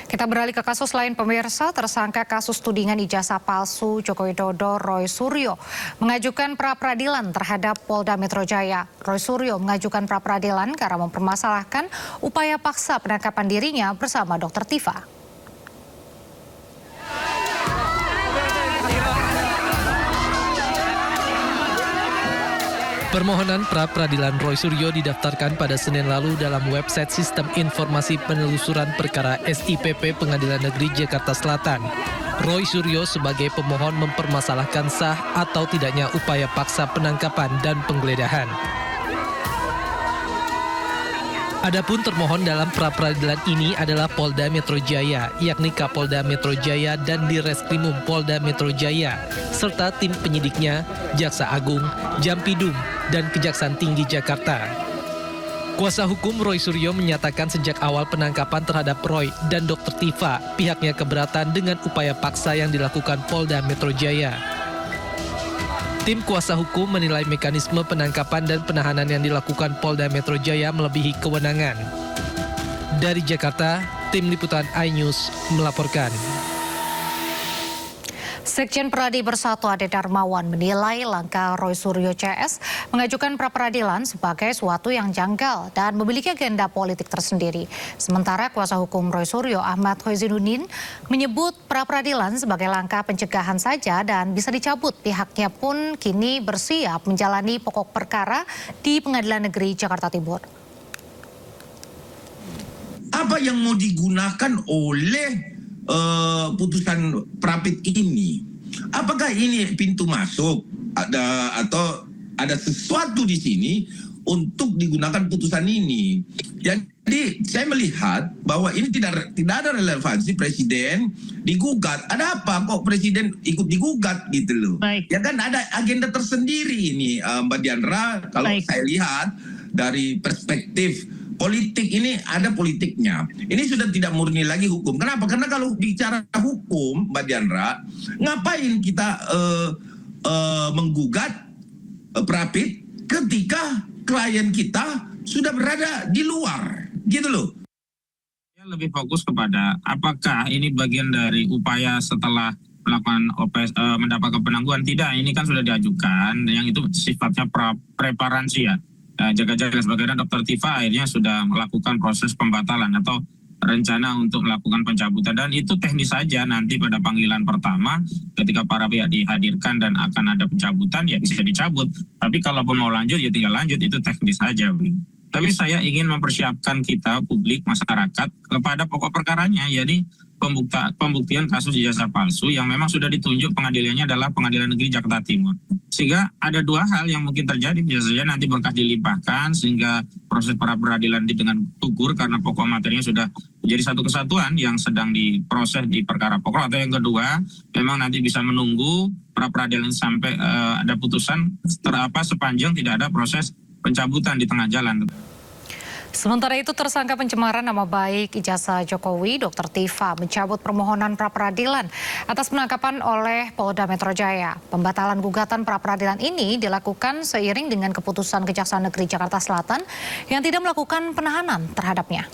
Kita beralih ke kasus lain pemirsa, tersangka kasus tudingan ijazah palsu Joko Widodo Roy Suryo mengajukan pra-peradilan terhadap Polda Metro Jaya. Roy Suryo mengajukan pra-peradilan karena mempermasalahkan upaya paksa penangkapan dirinya bersama Dr. Tifa. Permohonan pra-peradilan Roy Suryo didaftarkan pada Senin lalu dalam website Sistem Informasi Penelusuran Perkara SIPP Pengadilan Negeri Jakarta Selatan. Roy Suryo sebagai pemohon mempermasalahkan sah atau tidaknya upaya paksa penangkapan dan penggeledahan. Adapun termohon dalam pra-peradilan ini adalah Polda Metro Jaya, yakni Kapolda Metro Jaya dan Direskrimum Polda Metro Jaya, serta tim penyidiknya, Jaksa Agung, Jampidum, dan Kejaksaan Tinggi Jakarta. Kuasa hukum Roy Suryo menyatakan sejak awal penangkapan terhadap Roy dan Dr. Tifa, pihaknya keberatan dengan upaya paksa yang dilakukan Polda Metro Jaya. Tim kuasa hukum menilai mekanisme penangkapan dan penahanan yang dilakukan Polda Metro Jaya melebihi kewenangan. Dari Jakarta, tim liputan iNews melaporkan. Sekjen Pradi Bersatu Ade Darmawan menilai langkah Roy Suryo CS mengajukan pra-peradilan sebagai suatu yang janggal dan memiliki agenda politik tersendiri. Sementara kuasa hukum Roy Suryo Ahmad Khozinuddin menyebut pra-peradilan sebagai langkah pencegahan saja dan bisa dicabut. Pihaknya pun kini bersiap menjalani pokok perkara di Pengadilan Negeri Jakarta Timur. Apa yang mau digunakan oleh putusan Prapit ini? Apakah ini pintu masuk atau ada sesuatu di sini untuk digunakan putusan ini? Jadi saya melihat bahwa ini tidak ada relevansi presiden digugat. Ada apa kok presiden ikut digugat gitu loh? Baik. Ya kan ada agenda tersendiri ini, Mbak Diandra. Kalau Baik. saya lihat dari perspektif politik ini ada politiknya. Ini sudah tidak murni lagi hukum. Kenapa? Karena kalau bicara hukum, Mbak Diandra, ngapain kita menggugat Prapit ketika klien kita sudah berada di luar, gitu loh. Lebih fokus kepada apakah ini bagian dari upaya setelah melakukan mendapatkan penangguhan. Tidak, ini kan sudah diajukan, yang itu sifatnya preparansi ya. Jaga-jaga sebagaimana Dr. Tifa akhirnya sudah melakukan proses pembatalan atau rencana untuk melakukan pencabutan, dan itu teknis saja. Nanti pada panggilan pertama ketika para pihak dihadirkan dan akan ada pencabutan ya bisa dicabut, tapi kalaupun mau lanjut ya tinggal lanjut, itu teknis saja. Tapi saya ingin mempersiapkan kita publik masyarakat kepada pokok perkaranya, jadi pembuktian kasus ijazah palsu yang memang sudah ditunjuk pengadilannya adalah Pengadilan Negeri Jakarta Timur. Sehingga ada dua hal yang mungkin terjadi, bisa saja nanti berkas dilimpahkan sehingga proses pra peradilan dengan gugur karena pokok materinya sudah menjadi satu kesatuan yang sedang diproses di perkara pokok, atau yang kedua memang nanti bisa menunggu pra peradilan sampai ada putusan sepanjang tidak ada proses pencabutan di tengah jalan. Sementara itu tersangka pencemaran nama baik ijazah Jokowi, Dr. Tifa mencabut permohonan pra-peradilan atas penangkapan oleh Polda Metro Jaya. Pembatalan gugatan pra-peradilan ini dilakukan seiring dengan keputusan Kejaksaan Negeri Jakarta Selatan yang tidak melakukan penahanan terhadapnya.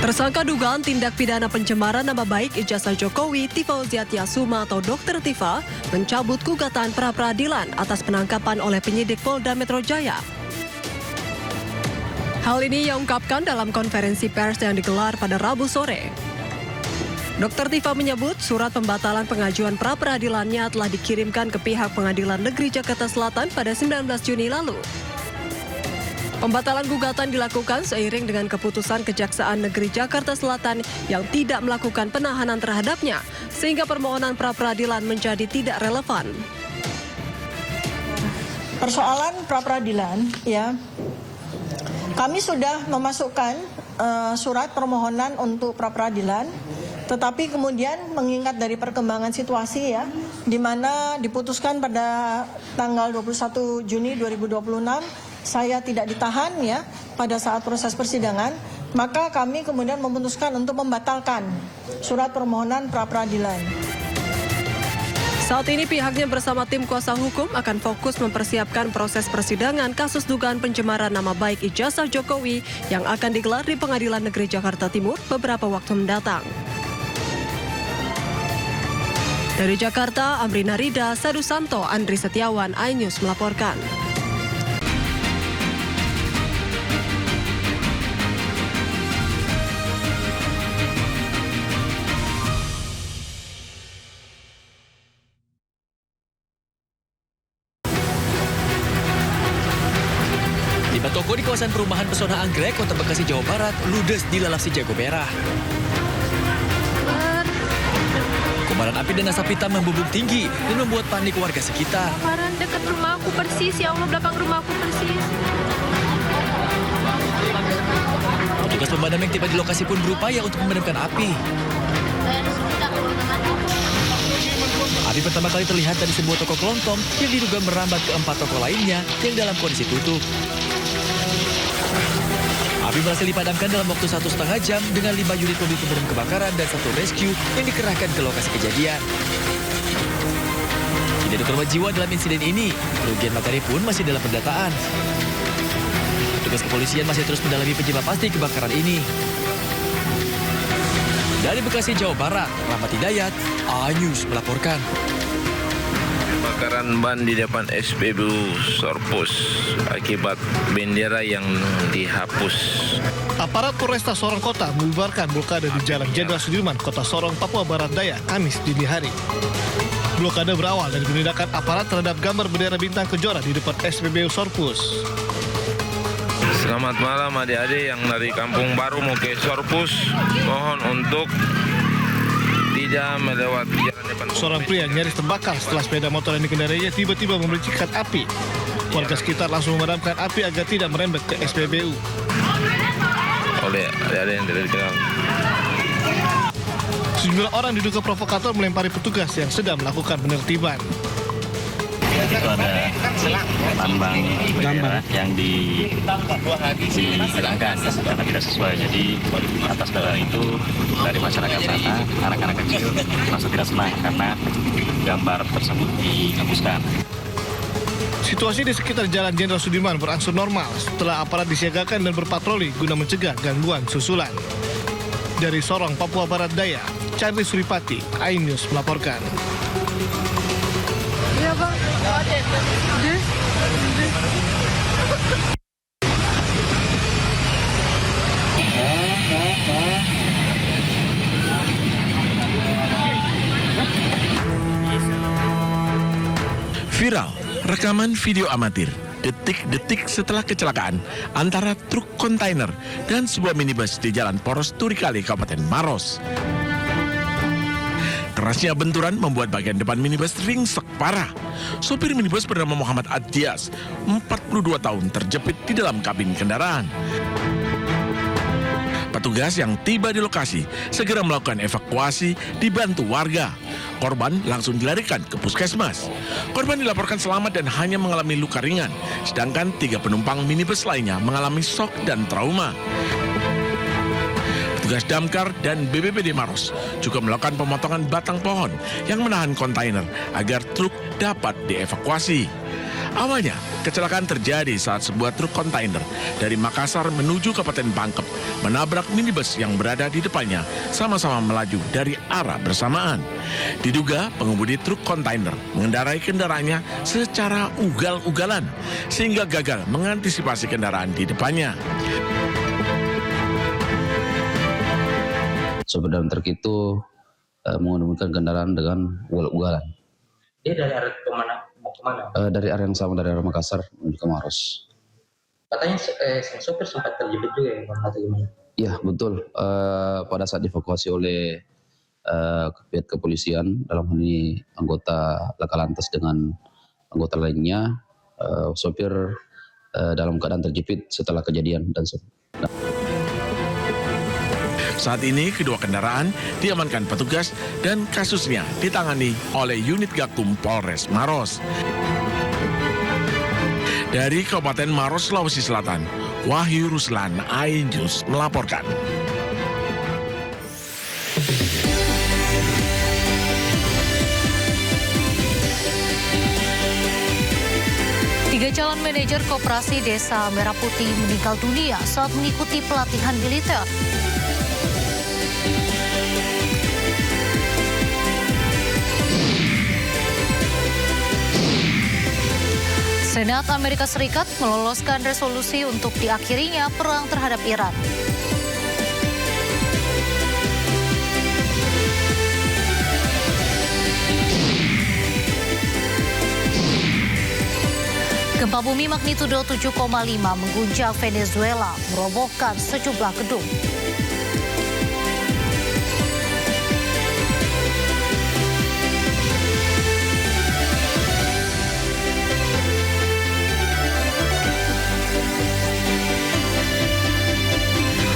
Tersangka dugaan tindak pidana pencemaran nama baik ijazah Jokowi, Tifauziat Yasuma atau Dr. Tifa, mencabut gugatan pra-peradilan atas penangkapan oleh penyidik Polda Metro Jaya. Hal ini ia ungkapkan dalam konferensi pers yang digelar pada Rabu sore. Dr. Tifa menyebut surat pembatalan pengajuan pra-peradilannya telah dikirimkan ke pihak Pengadilan Negeri Jakarta Selatan pada 19 Juni lalu. Pembatalan gugatan dilakukan seiring dengan keputusan Kejaksaan Negeri Jakarta Selatan yang tidak melakukan penahanan terhadapnya, sehingga permohonan pra-peradilan menjadi tidak relevan. Persoalan pra-peradilan, ya, kami sudah memasukkan surat permohonan untuk pra-peradilan, tetapi kemudian mengingat dari perkembangan situasi ya, di mana diputuskan pada tanggal 21 Juni 2026, saya tidak ditahan ya pada saat proses persidangan, maka kami kemudian memutuskan untuk membatalkan surat permohonan pra-peradilan. Saat ini pihaknya bersama tim kuasa hukum akan fokus mempersiapkan proses persidangan kasus dugaan pencemaran nama baik ijazah Jokowi yang akan digelar di Pengadilan Negeri Jakarta Timur beberapa waktu mendatang. Dari Jakarta, Amrina Rida, Sadu Santo, Andri Setiawan, iNews melaporkan. Lima toko di kawasan perumahan Pesona Anggrek, Kota Bekasi, Jawa Barat, ludes dilalap si jago merah. Kobaran api dan asap hitam membumbung tinggi dan membuat panik warga sekitar. Kebakaran dekat rumah aku persis, ya Allah, belakang rumah aku persis. Petugas pemadam yang tiba di lokasi pun berupaya untuk memadamkan api. Api pertama kali terlihat dari sebuah toko kelontong yang diduga merambat ke 4 toko lainnya yang dalam kondisi tutup. Api berhasil dipadamkan dalam waktu 1,5 jam dengan 5 unit mobil pemadam kebakaran dan 1 rescue yang dikerahkan ke lokasi kejadian. Tidak ada korban jiwa dalam insiden ini. Kerugian materi pun masih dalam pendataan. Petugas kepolisian masih terus mendalami penyebab pasti kebakaran ini. Dari Bekasi, Jawa Barat, Rahmat Hidayat, iNews melaporkan. Kebakaran ban di depan SPBU Sorpus akibat bendera yang dihapus. Aparat Polresta Sorong Kota membubarkan blokade di Jalan Jenderal Sudirman, Kota Sorong, Papua Barat Daya, Kamis dini hari. Blokade berawal dari penindakan aparat terhadap gambar bendera bintang kejora di depan SPBU Sorpus. Selamat malam adik-adik yang dari Kampung Baru mau ke Sorpus. Mohon untuk tidak melewati jalan depan. Seorang pria nyaris terbakar setelah sepeda motor yang dikendarainya tiba-tiba memercikan api. Warga sekitar langsung memadamkan api agar tidak merembet ke SPBU. Oleh adik-adik yang tidak dikenal. Sejumlah orang diduga provokator melempari petugas yang sedang melakukan penertiban. Itu ada lambang bendera yang dihilangkan karena tidak sesuai. Jadi atas dasar itu dari masyarakat sana, anak-anak kecil merasa tidak senang karena gambar tersebut dihapuskan. Situasi di sekitar Jalan Jenderal Sudirman berangsur normal setelah aparat disiagakan dan berpatroli guna mencegah gangguan susulan. Dari Sorong, Papua Barat Daya, Chandri Suripati, iNews melaporkan. Iya bang, Viral, rekaman video amatir, detik-detik setelah kecelakaan antara truk kontainer dan sebuah minibus di Jalan Poros Turikali, Kabupaten Maros. Kerasnya benturan membuat bagian depan minibus ringsek parah. Sopir minibus bernama Muhammad Adias, 42 tahun, terjepit di dalam kabin kendaraan. Petugas yang tiba di lokasi segera melakukan evakuasi dibantu warga. Korban langsung dilarikan ke puskesmas. Korban dilaporkan selamat dan hanya mengalami luka ringan, sedangkan 3 penumpang minibus lainnya mengalami shock dan trauma. Petugas Damkar dan BPBD Maros juga melakukan pemotongan batang pohon yang menahan kontainer agar truk dapat dievakuasi. Awalnya, kecelakaan terjadi saat sebuah truk kontainer dari Makassar menuju Kabupaten Pangkep menabrak minibus yang berada di depannya sama-sama melaju dari arah bersamaan. Diduga pengemudi truk kontainer mengendarai kendaraannya secara ugal-ugalan sehingga gagal mengantisipasi kendaraan di depannya. Sopir dalam truk itu mengemudikan kendaraan dengan ugal-ugalan. Dia dari arah kemana? Mau kemana? Dari arah yang sama, dari arah Makassar menuju ke Maros. Katanya sang sopir sempat terjepit juga ya, atau gimana? Iya betul. Pada saat dievakuasi oleh pihak kepolisian, dalam hal ini anggota Laka Lantas dengan anggota lainnya, sopir dalam keadaan terjepit setelah kejadian dan Saat ini kedua kendaraan diamankan petugas dan kasusnya ditangani oleh unit Gakum Polres Maros. Dari Kabupaten Maros, Sulawesi Selatan, Wahyu Ruslan, iNews melaporkan. calon manajer Koperasi Desa Merah Putih meninggal dunia saat mengikuti pelatihan militer. Senat Amerika Serikat meloloskan resolusi untuk diakhirinya perang terhadap Iran. Gempa bumi magnitudo 7,5 mengguncang Venezuela, merobohkan sejumlah gedung.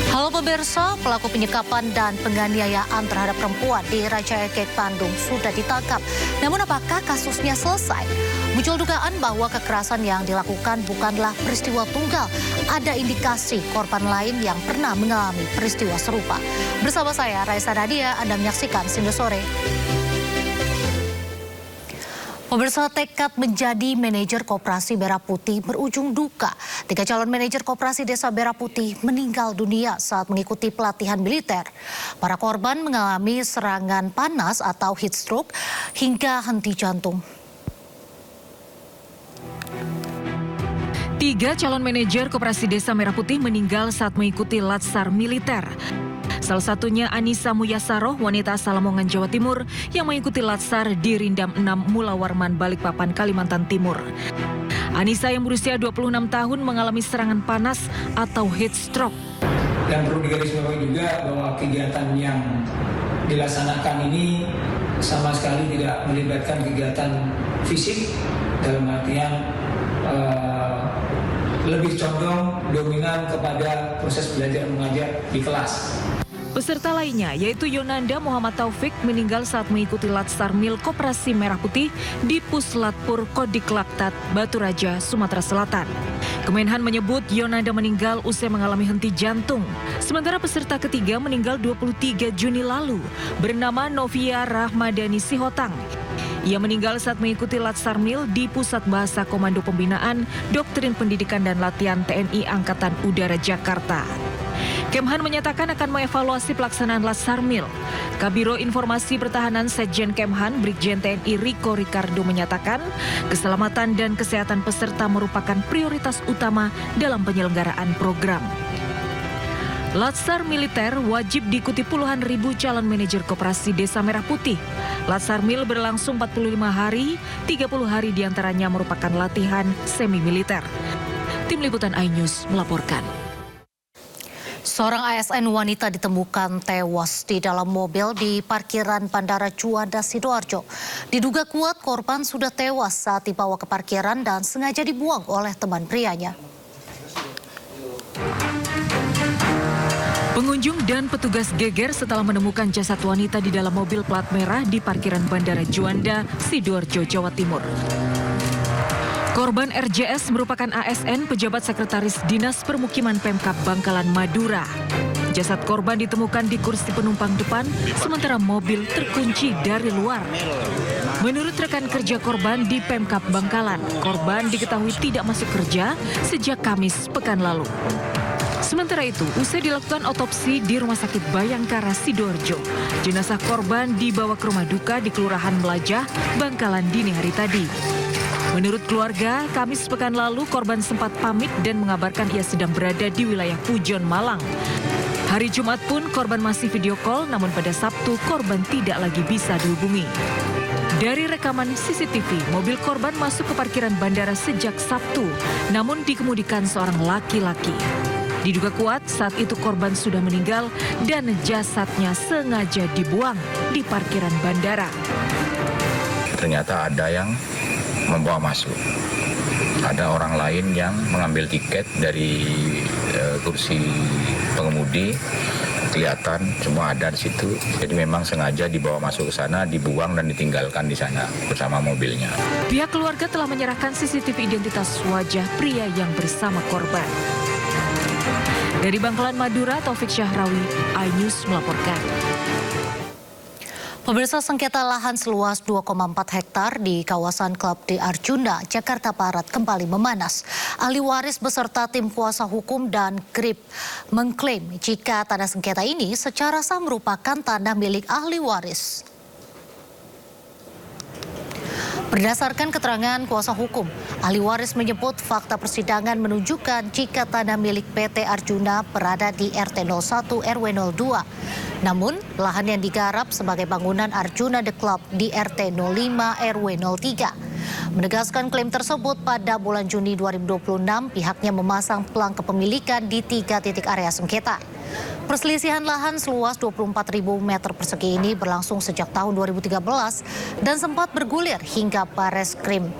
Halo pemirsa, pelaku penyekapan dan penganiayaan terhadap perempuan di Raja Ekek, Bandung sudah ditangkap. Namun apakah kasusnya selesai? Muncul dugaan bahwa kekerasan yang dilakukan bukanlah peristiwa tunggal. Ada indikasi korban lain yang pernah mengalami peristiwa serupa. Bersama saya, Raisa Nadia, Anda menyaksikan Sindo Sore. Pemirsa, tekad menjadi manajer Koperasi Merah Putih berujung duka. 3 calon manajer Koperasi Desa Merah Putih meninggal dunia saat mengikuti pelatihan militer. Para korban mengalami serangan panas atau heat stroke hingga henti jantung. 3 calon manajer Koperasi Desa Merah Putih meninggal saat mengikuti latsar militer. Salah satunya Anissa Muyasaroh, wanita asal Lamongan, Jawa Timur, yang mengikuti latsar di Rindam 6 Mula Warman, Balikpapan, Kalimantan Timur. Anissa yang berusia 26 tahun mengalami serangan panas atau heat stroke. Dan perlu digarisbawahi juga bahwa kegiatan yang dilaksanakan ini sama sekali tidak melibatkan kegiatan fisik, dalam artian lebih condong dominan kepada proses belajar mengajar di kelas. Peserta lainnya yaitu Yonanda Muhammad Taufik meninggal saat mengikuti latsar mil Koperasi Merah Putih di Puslatpur Kodiklaktat, Batu Raja, Sumatera Selatan. Kemenhan menyebut Yonanda meninggal usai mengalami henti jantung. Sementara peserta ketiga meninggal 23 Juni lalu, bernama Novia Rahmadani Sihotang. Ia meninggal saat mengikuti latsar mil di Pusat Bahasa Komando Pembinaan, Doktrin Pendidikan dan Latihan TNI Angkatan Udara Jakarta. Kemhan menyatakan akan mengevaluasi pelaksanaan latsar mil. Kabiro Informasi Pertahanan Sekjen Kemhan, Brigjen TNI Riko Ricardo menyatakan keselamatan dan kesehatan peserta merupakan prioritas utama dalam penyelenggaraan program. Latsar militer wajib diikuti puluhan ribu calon manajer Koperasi Desa Merah Putih. Latsar mil berlangsung 45 hari, 30 hari diantaranya merupakan latihan semi-militer. Tim Liputan iNews melaporkan. Seorang ASN wanita ditemukan tewas di dalam mobil di parkiran Bandara Juanda, Sidoarjo. Diduga kuat korban sudah tewas saat dibawa ke parkiran dan sengaja dibuang oleh teman prianya. Pengunjung dan petugas geger setelah menemukan jasad wanita di dalam mobil plat merah di parkiran Bandara Juanda, Sidoarjo, Jawa Timur. Korban RJS merupakan ASN pejabat sekretaris Dinas Permukiman Pemkab Bangkalan, Madura. Jasad korban ditemukan di kursi penumpang depan, sementara mobil terkunci dari luar. Menurut rekan kerja korban di Pemkab Bangkalan, korban diketahui tidak masuk kerja sejak Kamis pekan lalu. Sementara itu, usai dilakukan otopsi di Rumah Sakit Bayangkara, Sidoarjo, jenazah korban dibawa ke rumah duka di Kelurahan Melajah, Bangkalan dini hari tadi. Menurut keluarga, Kamis pekan lalu korban sempat pamit dan mengabarkan ia sedang berada di wilayah Pujon, Malang. Hari Jumat pun korban masih video call, namun pada Sabtu korban tidak lagi bisa dihubungi. Dari rekaman CCTV, mobil korban masuk ke parkiran bandara sejak Sabtu, namun dikemudikan seorang laki-laki. Diduga kuat saat itu korban sudah meninggal dan jasadnya sengaja dibuang di parkiran bandara. Ternyata ada yang membawa masuk. Ada orang lain yang mengambil tiket dari kursi pengemudi, kelihatan semua ada di situ. Jadi memang sengaja dibawa masuk ke sana, dibuang dan ditinggalkan di sana bersama mobilnya. Pihak keluarga telah menyerahkan CCTV identitas wajah pria yang bersama korban. Dari Bangkalan, Madura, Taufik Syahrawi, iNews melaporkan. Pemirsa, sengketa lahan seluas 2,4 hektar di kawasan Klub di Arjuna, Jakarta Barat kembali memanas. Ahli waris beserta tim kuasa hukum dan GRIP mengklaim jika tanah sengketa ini secara sah merupakan tanah milik ahli waris. Berdasarkan keterangan kuasa hukum, ahli waris menyebut fakta persidangan menunjukkan jika tanah milik PT Arjuna berada di RT 01 RW 02. Namun, lahan yang digarap sebagai bangunan Arjuna The Club di RT 05 RW 03. Menegaskan klaim tersebut pada bulan Juni 2026, pihaknya memasang pelang kepemilikan di 3 titik area sengketa. Perselisihan lahan seluas 24.000 meter persegi ini berlangsung sejak tahun 2013 dan sempat bergulir hingga Bareskrim.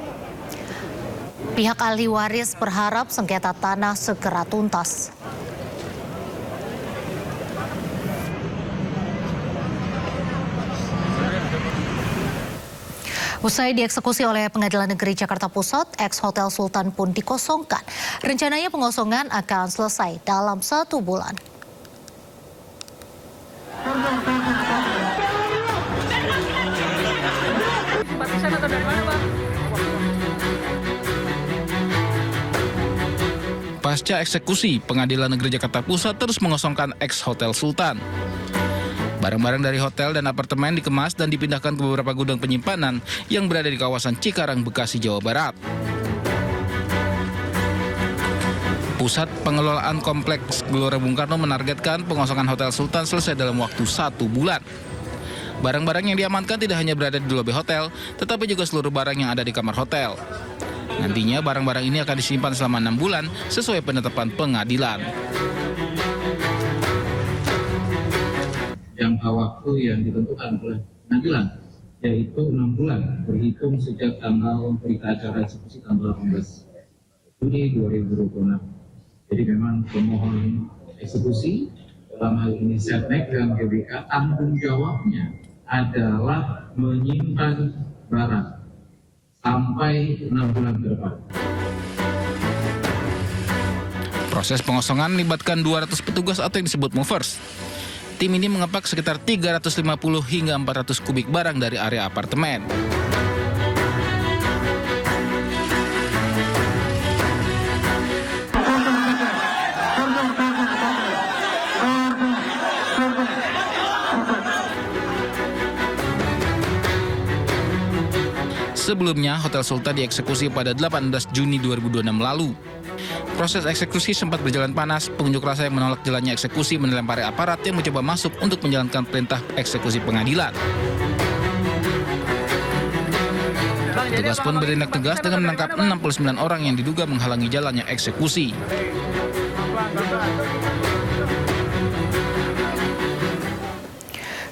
Pihak ahli waris berharap sengketa tanah segera tuntas. Usai dieksekusi oleh Pengadilan Negeri Jakarta Pusat, ex-Hotel Sultan pun dikosongkan. Rencananya pengosongan akan selesai dalam 1 bulan. Pasca eksekusi, Pengadilan Negeri Jakarta Pusat terus mengosongkan ex-Hotel Sultan. Barang-barang dari hotel dan apartemen dikemas dan dipindahkan ke beberapa gudang penyimpanan yang berada di kawasan Cikarang, Bekasi, Jawa Barat. Pusat Pengelolaan Kompleks Gelora Bung Karno menargetkan pengosongan Hotel Sultan selesai dalam waktu 1 bulan. Barang-barang yang diamankan tidak hanya berada di lobi hotel, tetapi juga seluruh barang yang ada di kamar hotel. Nantinya barang-barang ini akan disimpan selama 6 bulan sesuai penetapan pengadilan. Jangka waktu yang ditentukan oleh pengadilan, yaitu 6 bulan berhitung sejak tanggal berita acara eksekusi tanggal 18 Juni 2026. Jadi memang pemohon eksekusi dalam hal ini Setnek dan GBK tanggung jawabnya adalah menyimpan barang sampai 6 bulan ke depan. Proses pengosongan melibatkan 200 petugas atau yang disebut movers. Tim ini mengepak sekitar 350 hingga 400 kubik barang dari area apartemen. Sebelumnya, Hotel Sultan dieksekusi pada 18 Juni 2026 lalu. Proses eksekusi sempat berjalan panas, pengunjuk rasa yang menolak jalannya eksekusi melempari aparat yang mencoba masuk untuk menjalankan perintah eksekusi pengadilan. Petugas pun bertindak tegas dengan menangkap 69 orang yang diduga menghalangi jalannya eksekusi.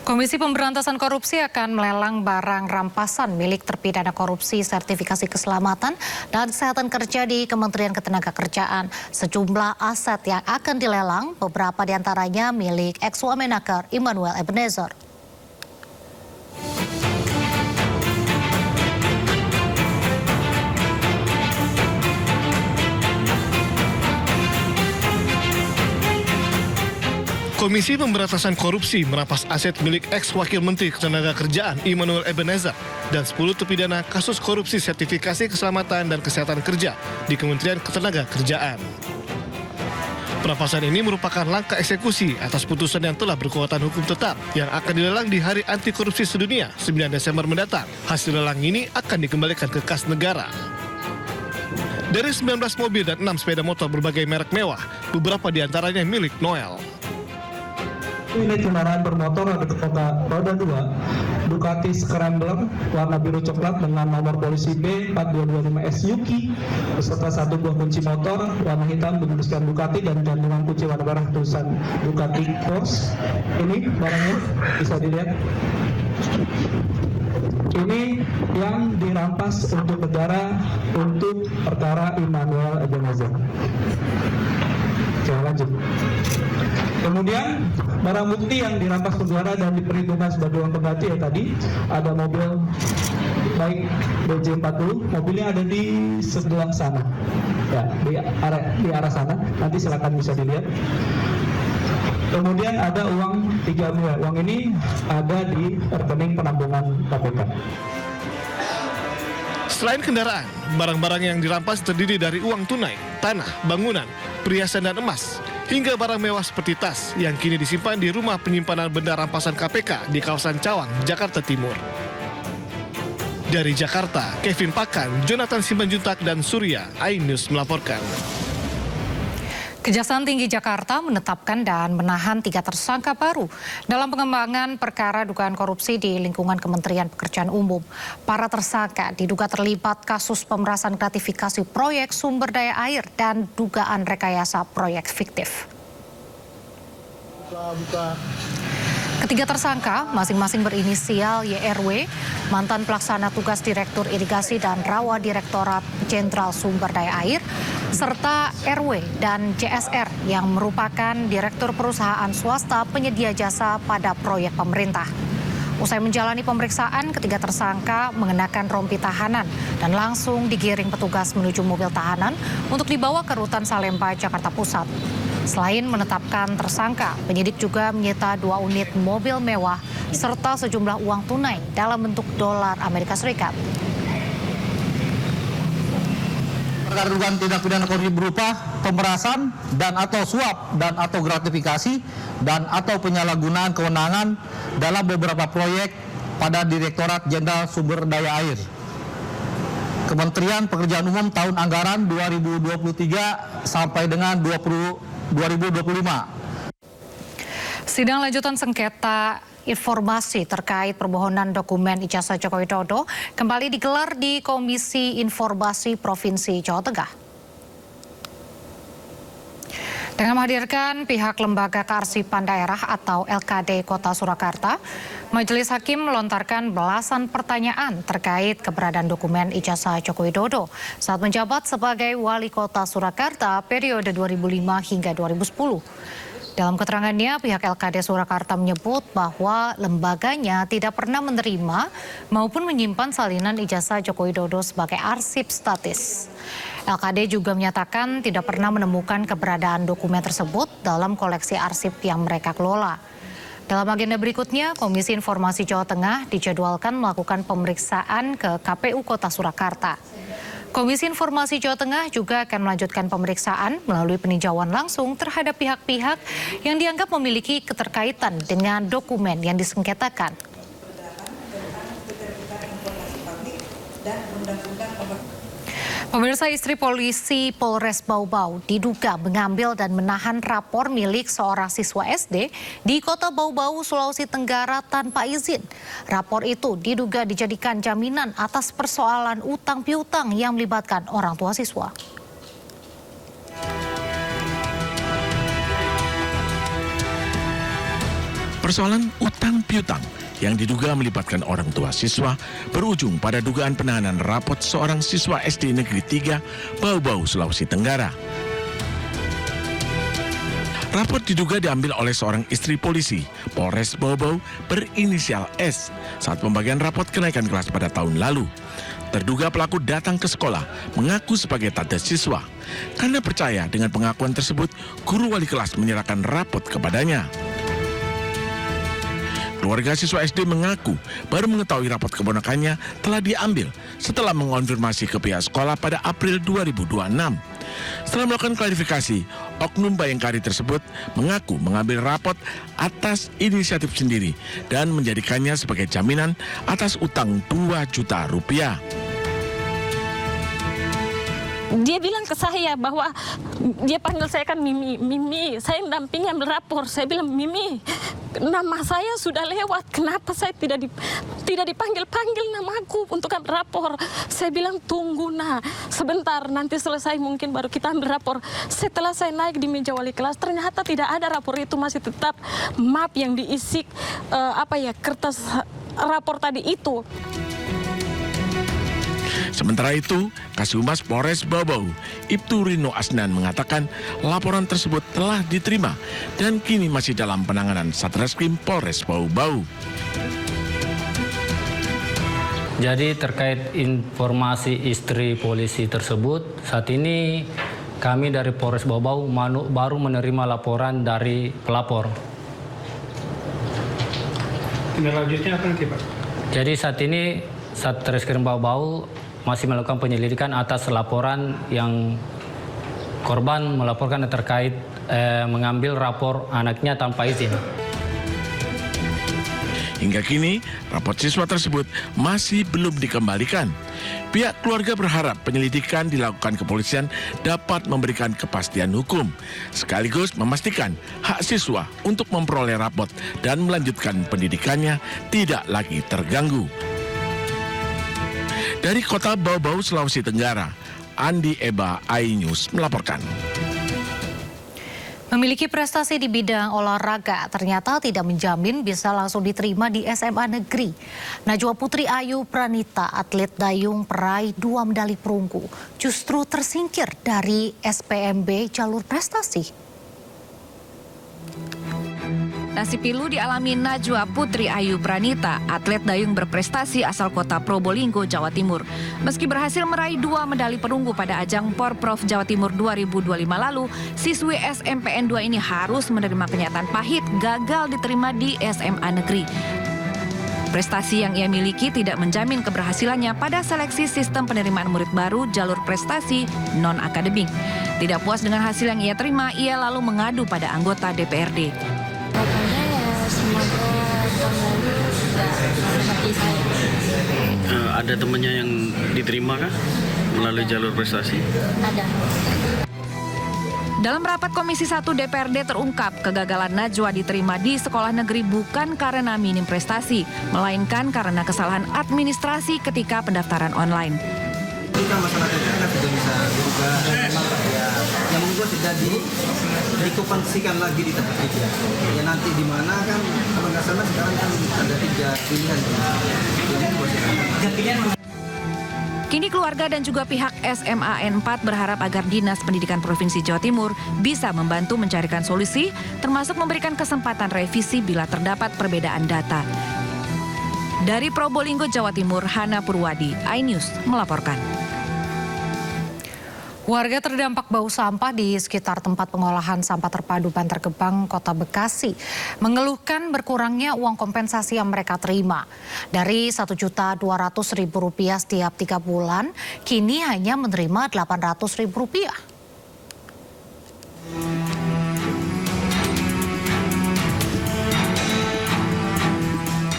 Komisi Pemberantasan Korupsi akan melelang barang rampasan milik terpidana korupsi sertifikasi keselamatan dan kesehatan kerja di Kementerian Ketenagakerjaan. Sejumlah aset yang akan dilelang, beberapa diantaranya milik ex-Wamenaker Immanuel Ebenezer. Komisi Pemberantasan Korupsi merampas aset milik ex-Wakil Menteri Ketenagakerjaan Immanuel Ebenezer dan 10 terpidana kasus korupsi sertifikasi keselamatan dan kesehatan kerja di Kementerian Ketenagakerjaan. Perampasan ini merupakan langkah eksekusi atas putusan yang telah berkekuatan hukum tetap yang akan dilelang di Hari Anti Korupsi Sedunia 9 Desember mendatang. Hasil lelang ini akan dikembalikan ke kas negara. Dari 19 mobil dan 6 sepeda motor berbagai merek mewah, beberapa diantaranya milik Noel. Unit kendaraan bermotor roda 2 Ducati Scrambler warna biru coklat dengan nomor polisi B4225S Yuki beserta 1 buah kunci motor warna hitam bertuliskan Ducati dan gantungan kunci warna merah tulisan Ducati Cross. Ini barangnya bisa dilihat. Ini yang dirampas untuk negara untuk perkara Immanuel Ebenezer. Oke, lanjut. Kemudian barang bukti yang dirampas negara dan diperhitungkan sebagai uang pengganti ya tadi ada mobil baik BJ40, mobilnya ada di sebelah sana, ya di arah sana. Nanti silakan bisa dilihat. Kemudian ada uang 3 miliar. Uang ini ada di rekening penampungan KPK. Selain kendaraan, barang-barang yang dirampas terdiri dari uang tunai, tanah, bangunan, perhiasan dan emas, hingga barang mewah seperti tas yang kini disimpan di rumah penyimpanan benda rampasan KPK di kawasan Cawang, Jakarta Timur. Dari Jakarta, Kevin Pakan, Jonathan Simanjuntak, dan Surya, iNews melaporkan. Kejaksaan Tinggi Jakarta menetapkan dan menahan 3 tersangka baru dalam pengembangan perkara dugaan korupsi di lingkungan Kementerian Pekerjaan Umum. Para tersangka diduga terlibat kasus pemerasan gratifikasi proyek sumber daya air dan dugaan rekayasa proyek fiktif. Ketiga tersangka masing-masing berinisial YRW, mantan pelaksana tugas Direktur Irigasi dan Rawa Direktorat Jenderal Sumber Daya Air, serta RW dan JSR yang merupakan Direktur Perusahaan Swasta Penyedia Jasa pada proyek pemerintah. Usai menjalani pemeriksaan, ketiga tersangka mengenakan rompi tahanan dan langsung digiring petugas menuju mobil tahanan untuk dibawa ke Rutan Salemba, Jakarta Pusat. Selain menetapkan tersangka, penyidik juga menyita 2 unit mobil mewah serta sejumlah uang tunai dalam bentuk dolar Amerika Serikat. Perkara dugaan tindak pidana korupsi berupa pemerasan dan atau suap dan atau gratifikasi dan atau penyalahgunaan kewenangan dalam beberapa proyek pada Direktorat Jenderal Sumber Daya Air Kementerian Pekerjaan Umum tahun anggaran 2023 sampai dengan 2025. Sidang lanjutan sengketa informasi terkait permohonan dokumen ijazah Joko Widodo kembali digelar di Komisi Informasi Provinsi Jawa Tengah. Dengan menghadirkan pihak Lembaga Kearsipan Daerah atau LKD Kota Surakarta, Majelis Hakim melontarkan belasan pertanyaan terkait keberadaan dokumen ijazah Joko Widodo saat menjabat sebagai Wali Kota Surakarta periode 2005 hingga 2010. Dalam keterangannya, pihak LKD Surakarta menyebut bahwa lembaganya tidak pernah menerima maupun menyimpan salinan ijazah Joko Widodo sebagai arsip statis. LKD juga menyatakan tidak pernah menemukan keberadaan dokumen tersebut dalam koleksi arsip yang mereka kelola. Dalam agenda berikutnya, Komisi Informasi Jawa Tengah dijadwalkan melakukan pemeriksaan ke KPU Kota Surakarta. Komisi Informasi Jawa Tengah juga akan melanjutkan pemeriksaan melalui peninjauan langsung terhadap pihak-pihak yang dianggap memiliki keterkaitan dengan dokumen yang disengketakan. Pemirsa, istri polisi Polres Bau-Bau diduga mengambil dan menahan rapor milik seorang siswa SD di Kota Bau-Bau, Sulawesi Tenggara tanpa izin. Rapor itu diduga dijadikan jaminan atas persoalan utang piutang yang melibatkan orang tua siswa. Persoalan utang piutang yang diduga melibatkan orang tua siswa berujung pada dugaan penahanan rapot seorang siswa SD Negeri 3 Bau-Bau, Sulawesi Tenggara. Rapot diduga diambil oleh seorang istri polisi Polres Bau-Bau berinisial S saat pembagian rapot kenaikan kelas pada tahun lalu. Terduga pelaku datang ke sekolah mengaku sebagai tante siswa. Karena percaya dengan pengakuan tersebut, guru wali kelas menyerahkan rapot kepadanya. Keluarga siswa SD mengaku baru mengetahui rapot keponakannya telah diambil setelah mengonfirmasi ke pihak sekolah pada April 2026. Setelah melakukan klarifikasi, oknum Bayangkari tersebut mengaku mengambil rapot atas inisiatif sendiri dan menjadikannya sebagai jaminan atas utang 2 juta rupiah. Dia bilang ke saya bahwa dia panggil saya kan Mimi, Mimi, saya mendampingi ambil rapor. Saya bilang, Mimi, nama saya sudah lewat, kenapa saya tidak dipanggil-panggil namaku untuk ambil rapor? Saya bilang, tunggu nah, sebentar, nanti selesai mungkin baru kita ambil rapor. Setelah saya naik di meja wali kelas, ternyata tidak ada rapor itu, masih tetap map yang diisi kertas rapor tadi itu. Sementara itu, Kasubmas Polres Bau-Bau, Ibtu Rino Asnan mengatakan laporan tersebut telah diterima dan kini masih dalam penanganan Satreskrim Polres Bau-Bau. Jadi terkait informasi istri polisi tersebut, saat ini kami dari Polres Bau-Bau baru menerima laporan dari pelapor. Lanjutnya apa nanti, Pak? Jadi saat ini Satreskrim Bau-Bau masih melakukan penyelidikan atas laporan yang korban melaporkan terkait mengambil rapor anaknya tanpa izin. Hingga kini, rapor siswa tersebut masih belum dikembalikan. Pihak keluarga berharap penyelidikan dilakukan kepolisian dapat memberikan kepastian hukum, sekaligus memastikan hak siswa untuk memperoleh rapor dan melanjutkan pendidikannya tidak lagi terganggu. Dari kota Bau-Bau, Sulawesi Tenggara, Andi Eba, iNews melaporkan. Memiliki prestasi di bidang olahraga ternyata tidak menjamin bisa langsung diterima di SMA negeri. Najwa Putri Ayu Pranita, atlet dayung peraih 2 medali perunggu, justru tersingkir dari SPMB jalur prestasi. Nasib pilu dialami Najwa Putri Ayu Pranita, atlet dayung berprestasi asal kota Probolinggo, Jawa Timur. Meski berhasil meraih 2 medali perunggu pada ajang Porprov Jawa Timur 2025 lalu, siswi SMPN 2 ini harus menerima kenyataan pahit gagal diterima di SMA negeri. Prestasi yang ia miliki tidak menjamin keberhasilannya pada seleksi sistem penerimaan murid baru jalur prestasi non-akademik. Tidak puas dengan hasil yang ia terima, ia lalu mengadu pada anggota DPRD. Pokoknya ya semoga tahun lalu tidak seperti saya. Ada temannya yang diterima kah melalui jalur prestasi? Ada. Dalam rapat Komisi 1 DPRD terungkap kegagalan Najwa diterima di sekolah negeri bukan karena minim prestasi, melainkan karena kesalahan administrasi ketika pendaftaran online. Kita masyarakatnya kan tidak bisa juga ya, yang membuat tidak dikompensasikan lagi di tempat kerja. Ya nanti di mana kan kalau nggak salah sekarang kan ada 3 pilihan. Kini keluarga dan juga pihak SMAN 4 berharap agar Dinas Pendidikan Provinsi Jawa Timur bisa membantu mencarikan solusi, termasuk memberikan kesempatan revisi bila terdapat perbedaan data. Dari Probolinggo, Jawa Timur, Hana Purwadi, iNews melaporkan. Warga terdampak bau sampah di sekitar tempat pengolahan sampah terpadu Bantar Gebang, Kota Bekasi, mengeluhkan berkurangnya uang kompensasi yang mereka terima. Dari Rp1.200.000 setiap 3 bulan, kini hanya menerima Rp800.000.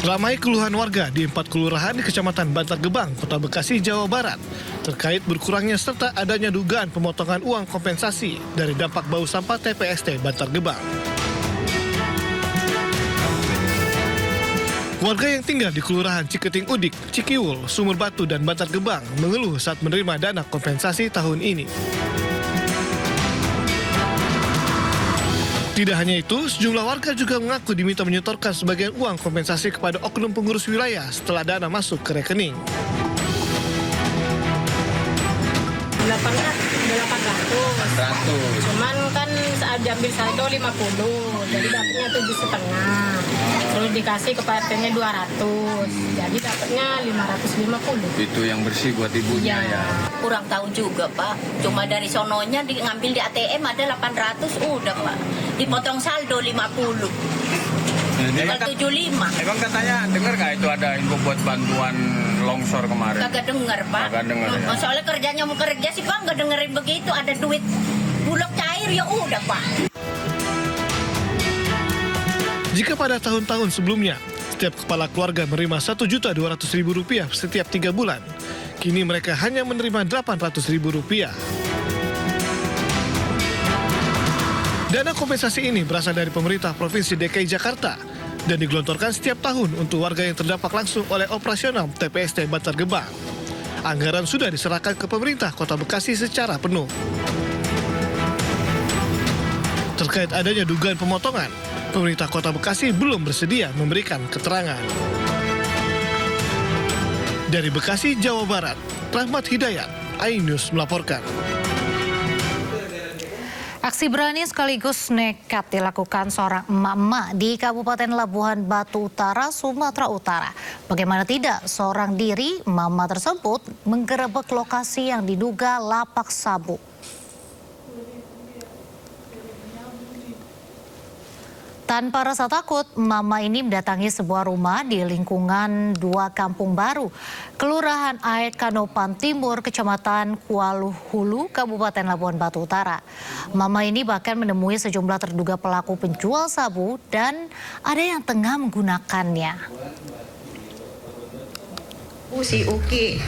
Ramai keluhan warga di 4 kelurahan di Kecamatan Bantar Gebang, Kota Bekasi, Jawa Barat, terkait berkurangnya serta adanya dugaan pemotongan uang kompensasi dari dampak bau sampah TPST Bantar Gebang. Warga yang tinggal di Kelurahan Ciketing Udik, Cikiwul, Sumur Batu, dan Bantar Gebang mengeluh saat menerima dana kompensasi tahun ini. Tidak hanya itu, sejumlah warga juga mengaku diminta menyetorkan sebagian uang kompensasi kepada oknum pengurus wilayah setelah dana masuk ke rekening. 800. Cuman kan saat diambil saldo 50, jadi dapatnya 7,5. Terus dikasih ke partainya 200, jadi dapatnya 550. Itu yang bersih buat ibunya ya. Kurang tahu juga Pak, cuma dari sononya ngambil di ATM ada 800, udah Pak. Dipotong saldo 50. Tinggal 75. Emang katanya dengar nggak itu ada info buat bantuan longsor kemarin? Kagak dengar Pak. Kagak dengar ya. Soalnya kerjanya mau kerja sih Pak, nggak dengerin begitu. Ada duit bulog cair ya udah Pak. Jika pada tahun-tahun sebelumnya, setiap kepala keluarga menerima Rp1.200.000 setiap 3 bulan, kini mereka hanya menerima Rp800.000. Dana kompensasi ini berasal dari pemerintah Provinsi DKI Jakarta dan digelontorkan setiap tahun untuk warga yang terdampak langsung oleh operasional TPST Bantar Gebang. Anggaran sudah diserahkan ke pemerintah Kota Bekasi secara penuh. Terkait adanya dugaan pemotongan, pemerintah Kota Bekasi belum bersedia memberikan keterangan. Dari Bekasi, Jawa Barat, Rahmat Hidayat, iNews melaporkan. Aksi berani sekaligus nekat dilakukan seorang emak-emak di Kabupaten Labuhan Batu Utara, Sumatera Utara. Bagaimana tidak, seorang diri emak-emak tersebut menggerebek lokasi yang diduga lapak sabu. Tanpa rasa takut, mama ini mendatangi sebuah rumah di lingkungan 2 Kampung Baru, Kelurahan Aek Kanopan Timur, Kecamatan Kuala Hulu, Kabupaten Labuan Batu Utara. Mama ini bahkan menemui sejumlah terduga pelaku penjual sabu dan ada yang tengah menggunakannya. Si Uki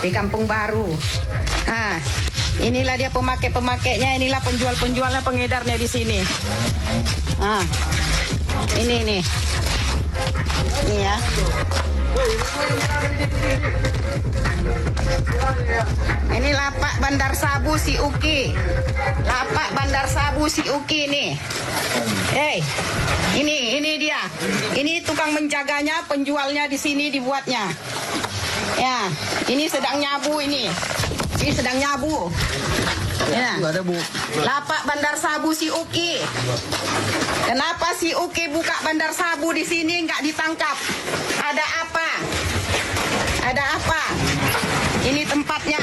di Kampung Baru. Nah, inilah dia pemakai-pemakainya, inilah penjual-penjualnya, pengedarnya di sini. Nah, ini nih. Ini ya. Ini lapak bandar sabu si Uki. Lapak bandar sabu si Uki nih. Ini dia. Ini tukang menjaganya, penjualnya di sini dibuatnya. Ya, ini sedang nyabu ini. Ini sedang nyabu. Ya. Lapak bandar sabu si Uki. Kenapa si Uki buka bandar sabu di sini nggak ditangkap? Ada apa? Ada apa? Ini tempatnya.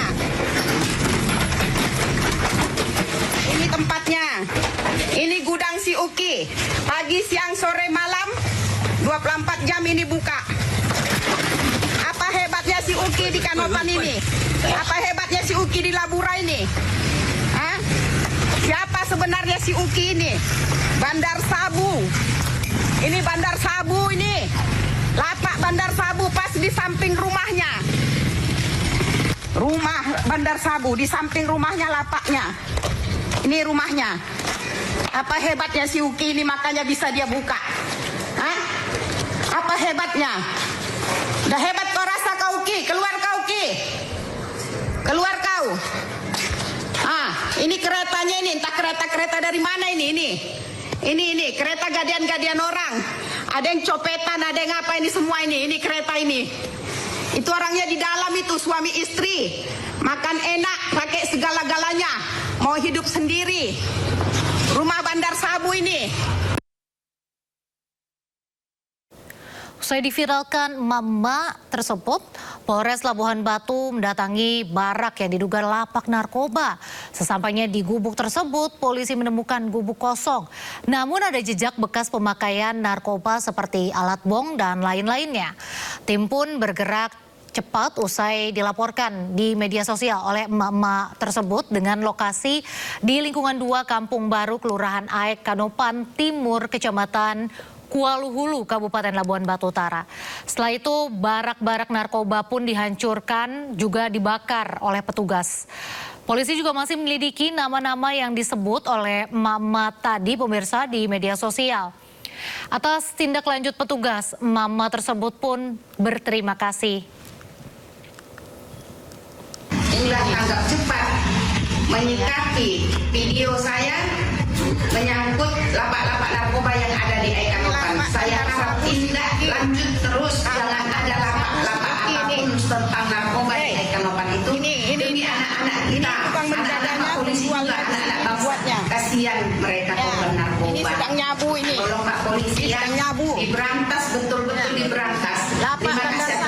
Ini tempatnya. Ini gudang si Uki. Pagi, siang, sore, malam 24 jam ini buka. Apa hebatnya si Uki di Kanopan ini? Apa hebatnya si Uki di Labura ini? Hah? Siapa sebenarnya si Uki ini? Bandar sabu. Ini bandar sabu ini. Lapak bandar sabu pas di samping rumahnya. Rumah bandar sabu di samping rumahnya lapaknya. Ini rumahnya. Apa hebatnya si Uki ini makanya bisa dia buka? Hah? Apa hebatnya? Udah hebat kau rasa kau Uki, keluar kau Uki. Keluar kau. Ini keretanya ini, entah kereta-kereta dari mana ini. Ini kereta gadian-gadian orang. Ada yang copetan, ada yang apa ini semua ini. Ini kereta ini. Itu orangnya di dalam itu suami istri. Makan enak, pakai segala-galanya. Mau hidup sendiri. Rumah bandar sabu ini. Usai diviralkan mama tersebut, Polres Labuhan Batu mendatangi barak yang diduga lapak narkoba. Sesampainya di gubuk tersebut, polisi menemukan gubuk kosong. Namun ada jejak bekas pemakaian narkoba seperti alat bong dan lain-lainnya. Tim pun bergerak cepat usai dilaporkan di media sosial oleh emak-emak tersebut dengan lokasi di lingkungan 2 Kampung Baru, Kelurahan Aek Kanopan Timur, Kecamatan Kuala Hulu, Kabupaten Labuan Batu Utara. Setelah itu, barak-barak narkoba pun dihancurkan, juga dibakar oleh petugas. Polisi juga masih menyelidiki nama-nama yang disebut oleh mama tadi pemirsa di media sosial. Atas tindak lanjut petugas, mama tersebut pun berterima kasih. Inilah tanggap cepat menyikapi video saya menyangkut lapak-lapak narkoba yang ada di Aek Kanopan. Saya harap tindak lanjut terus, jangan ada lapak-lapak apapun tentang narkoba di Aek Kanopan itu. Demi anak-anak kita, anak-anak polisi juga, anak-anak bangsa. Kasihan mereka korban narkoba. Ini sedang nyabu ini. Tolong Pak Polisi ya, diberantas betul-betul diberantas. Terima kasih.